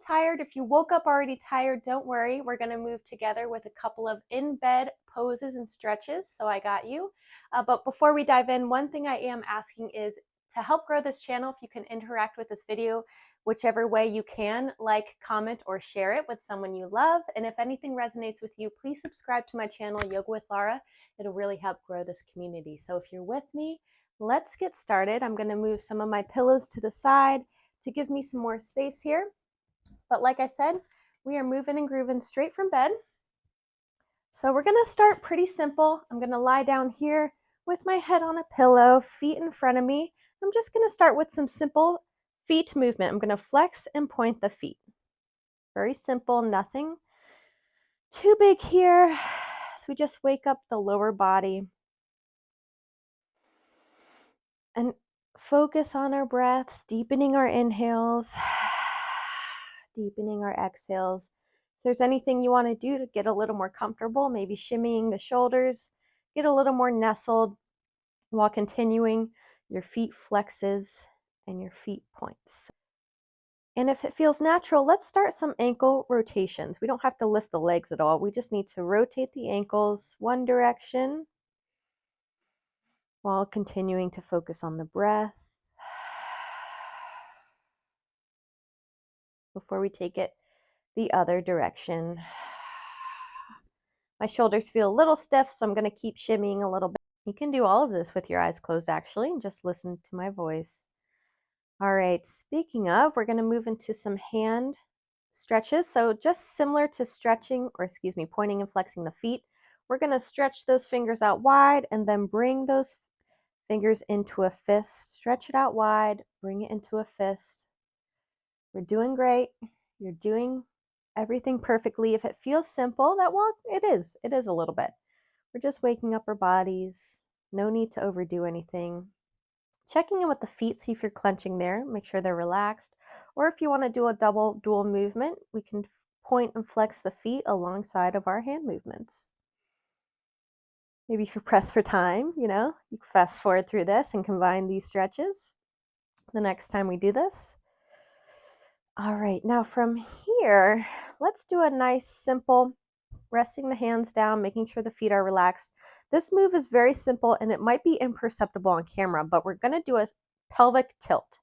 tired, if you woke up already tired, don't worry. We're going to move together with a couple of in-bed poses and stretches, so I got you. But before we dive in, one thing I am asking is to help grow this channel, if you can interact with this video whichever way you can, like, comment, or share it with someone you love. And if anything resonates with you, please subscribe to my channel, Yoga with Lara. It'll really help grow this community. So if you're with me, let's get started. I'm going to move some of my pillows to the side to give me some more space here. But like I said, we are moving and grooving straight from bed. So we're going to start pretty simple. I'm going to lie down here with my head on a pillow, feet in front of me. I'm just going to start with some simple feet movement. I'm going to flex and point the feet. Very simple, nothing too big here. So we just wake up the lower body and focus on our breaths, deepening our inhales, deepening our exhales. If there's anything you want to do to get a little more comfortable, maybe shimmying the shoulders, get a little more nestled while continuing your feet flexes and your feet points. And if it feels natural, let's start some ankle rotations. We don't have to lift the legs at all. We just need to rotate the ankles one direction while continuing to focus on the breath before we take it the other direction. My shoulders feel a little stiff, so I'm going to keep shimmying a little bit. You can do all of this with your eyes closed, actually, and just listen to my voice. All right, speaking of, we're going to move into some hand stretches. So just similar to pointing and flexing the feet, we're going to stretch those fingers out wide and then bring those fingers into a fist. Stretch it out wide, bring it into a fist. We're doing great. You're doing everything perfectly. If it feels simple, it is a little bit. We're just waking up our bodies. No need to overdo anything. Checking in with the feet, see if you're clenching there, make sure they're relaxed. Or if you want to do a dual movement, we can point and flex the feet alongside of our hand movements. Maybe if you're pressed for time, you can fast forward through this and combine these stretches the next time we do this. All right, now from here, let's do a nice simple resting the hands down, making sure the feet are relaxed. This move is very simple and it might be imperceptible on camera, but we're going to do a pelvic tilt.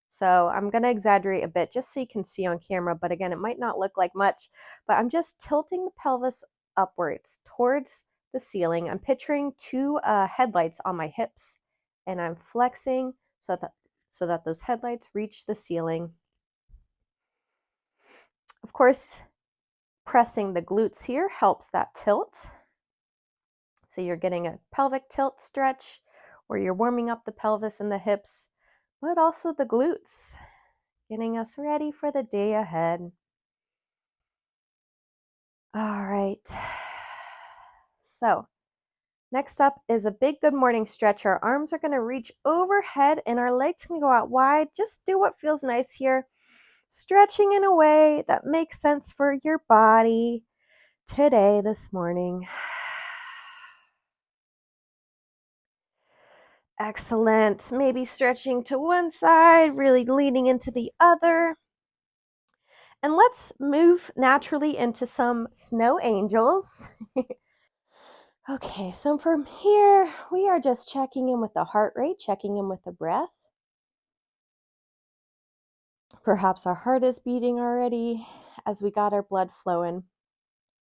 So I'm going to exaggerate a bit just so you can see on camera, but again, it might not look like much, but I'm just tilting the pelvis upwards towards the ceiling. I'm picturing two headlights on my hips, and I'm flexing so that those headlights reach the ceiling. Of course, pressing the glutes here helps that tilt. So you're getting a pelvic tilt stretch where you're warming up the pelvis and the hips, but also the glutes, getting us ready for the day ahead. All right. So next up is a big good morning stretch. Our arms are going to reach overhead and our legs can go out wide. Just do what feels nice here. Stretching in a way that makes sense for your body today, this morning. Excellent. Maybe stretching to one side, really leaning into the other. And let's move naturally into some snow angels. Okay, so from here, we are just checking in with the heart rate, checking in with the breath. Perhaps our heart is beating already as we got our blood flowing.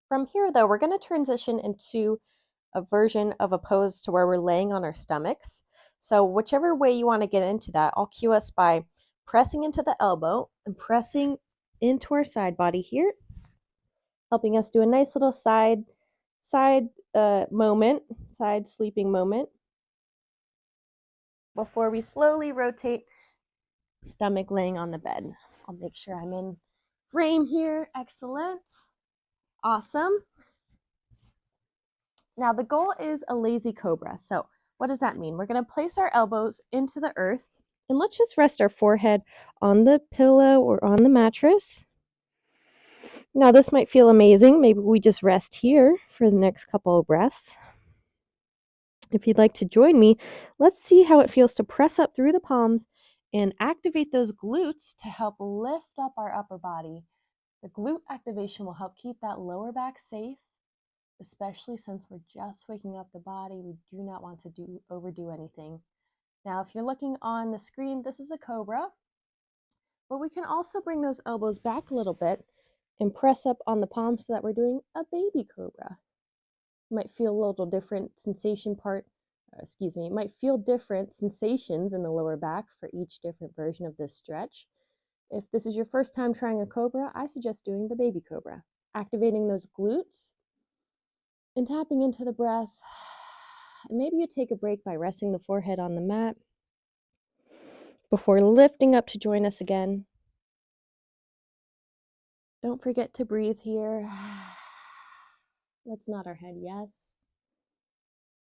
From here, though, we're going to transition into a version of a pose to where we're laying on our stomachs. So whichever way you want to get into that, I'll cue us by pressing into the elbow and pressing into our side body here, helping us do a nice little side sleeping moment before we slowly rotate stomach laying on the bed. I'll make sure I'm in frame here. Excellent. Awesome. Now the goal is a lazy cobra. So what does that mean? We're going to place our elbows into the earth and let's just rest our forehead on the pillow or on the mattress. Now this might feel amazing. Maybe we just rest here for the next couple of breaths. If you'd like to join me, let's see how it feels to press up through the palms and activate those glutes to help lift up our upper body. The glute activation will help keep that lower back safe, especially since we're just waking up the body. We do not want to overdo anything. Now, if you're looking on the screen, this is a cobra, but we can also bring those elbows back a little bit and press up on the palms so that we're doing a baby cobra. You might feel a little different it might feel different sensations in the lower back for each different version of this stretch. If this is your first time trying a cobra, I suggest doing the baby cobra, activating those glutes and tapping into the breath. And maybe you take a break by resting the forehead on the mat before lifting up to join us again. Don't forget to breathe here. Let's nod our head yes.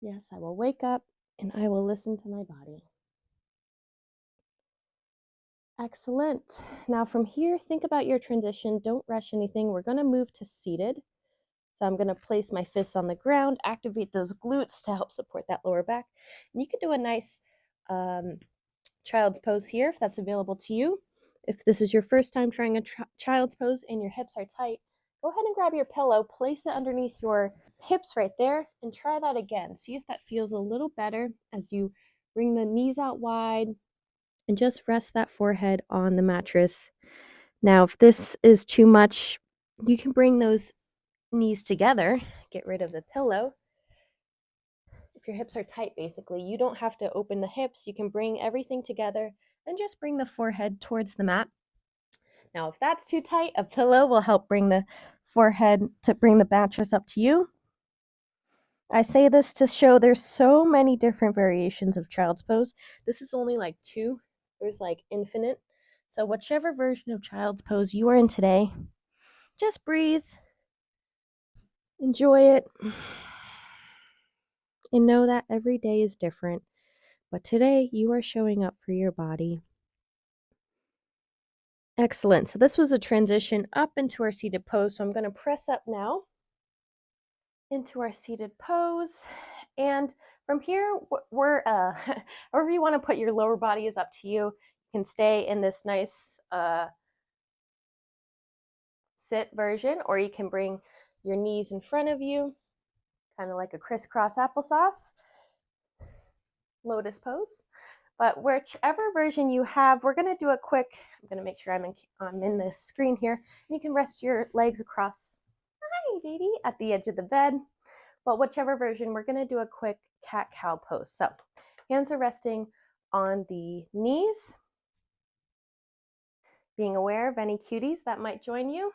Yes, I will wake up and I will listen to my body. Excellent. Now from here, think about your transition. Don't rush anything. We're going to move to seated. So I'm going to place my fists on the ground, activate those glutes to help support that lower back. And you can do a nice child's pose here if that's available to you. If this is your first time trying a child's pose and your hips are tight, go ahead and grab your pillow, place it underneath your hips right there, and try that again. See if that feels a little better as you bring the knees out wide and just rest that forehead on the mattress. Now, if this is too much, you can bring those knees together, get rid of the pillow. If your hips are tight, basically, you don't have to open the hips. You can bring everything together and just bring the forehead towards the mat. Now, if that's too tight, a pillow will help bring the mattress up to you. I say this to show there's so many different variations of child's pose. This is only like 2. There's like infinite. So whichever version of child's pose you are in today, just breathe, enjoy it, and know that every day is different. But today you are showing up for your body. Excellent. So this was a transition up into our seated pose. So I'm going to press up now into our seated pose. And from here, we're however you want to put your lower body is up to you. You can stay in this nice sit version, or you can bring your knees in front of you, kind of like a crisscross applesauce, lotus pose. But whichever version you have, we're going to do a quick, I'm going to make sure I'm in this screen here. And you can rest your legs across, hi baby, at the edge of the bed. But whichever version, we're going to do a quick cat-cow pose. So hands are resting on the knees, being aware of any cuties that might join you.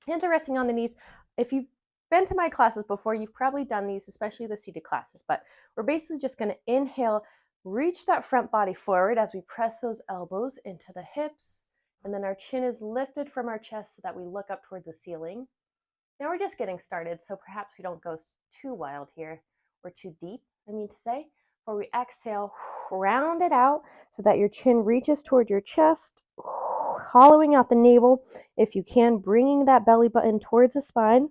Hands are resting on the knees. If you've been to my classes before, you've probably done these, especially the seated classes. But we're basically just going to inhale, reach that front body forward as we press those elbows into the hips. And then our chin is lifted from our chest so that we look up towards the ceiling. Now we're just getting started, so perhaps we don't go too wild here or too deep, Where we exhale, round it out so that your chin reaches toward your chest, hollowing out the navel. If you can, bringing that belly button towards the spine.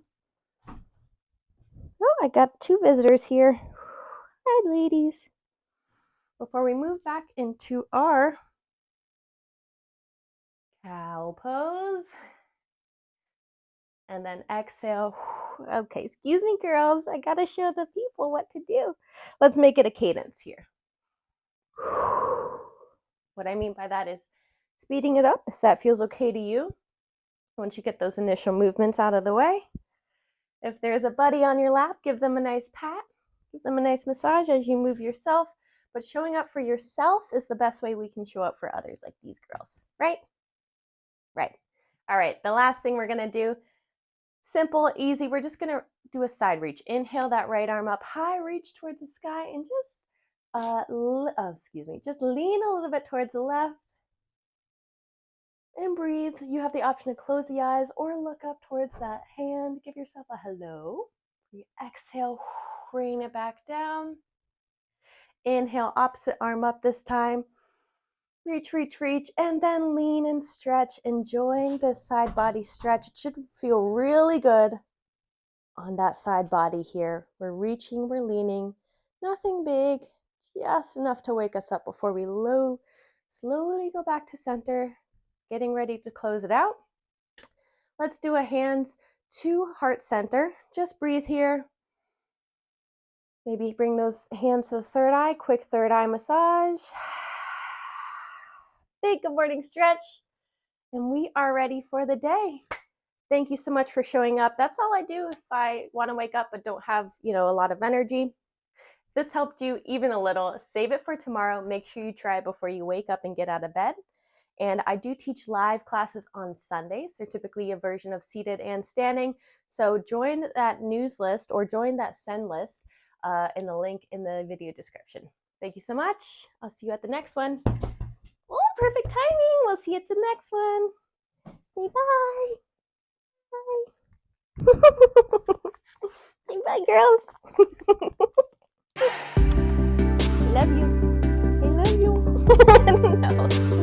Oh, I got 2 visitors here. Hi, ladies. Before we move back into our cow pose, and then exhale. Okay, excuse me, girls. I gotta show the people what to do. Let's make it a cadence here. What I mean by that is speeding it up if that feels okay to you. Once you get those initial movements out of the way. If there's a buddy on your lap, give them a nice pat. Give them a nice massage as you move yourself. But showing up for yourself is the best way we can show up for others, like these girls, right? Right. All right, the last thing we're gonna do, simple, easy, we're just gonna do a side reach. Inhale that right arm up high, reach toward the sky, and just just lean a little bit towards the left and breathe. You have the option to close the eyes or look up towards that hand. Give yourself a hello. You exhale, bring it back down. Inhale, opposite arm up this time. Reach, reach, reach, and then lean and stretch, enjoying this side body stretch. It should feel really good on that side body here. We're reaching, we're leaning, nothing big, just enough to wake us up before we Slowly go back to center, getting ready to close it out. Let's do a hands to heart center. Just breathe here. Maybe bring those hands to the third eye, quick third eye massage. Big good morning stretch. And we are ready for the day. Thank you so much for showing up. That's all I do if I want to wake up but don't have, a lot of energy. If this helped you even a little, save it for tomorrow. Make sure you try it before you wake up and get out of bed. And I do teach live classes on Sundays. They're typically a version of seated and standing. So join that news list or join that send list in the link in the video description. Thank you so much. I'll see you at the next one. Oh, perfect timing. We'll see you at the next one. Say bye. Bye. Say bye, girls. Love you. I love you. No.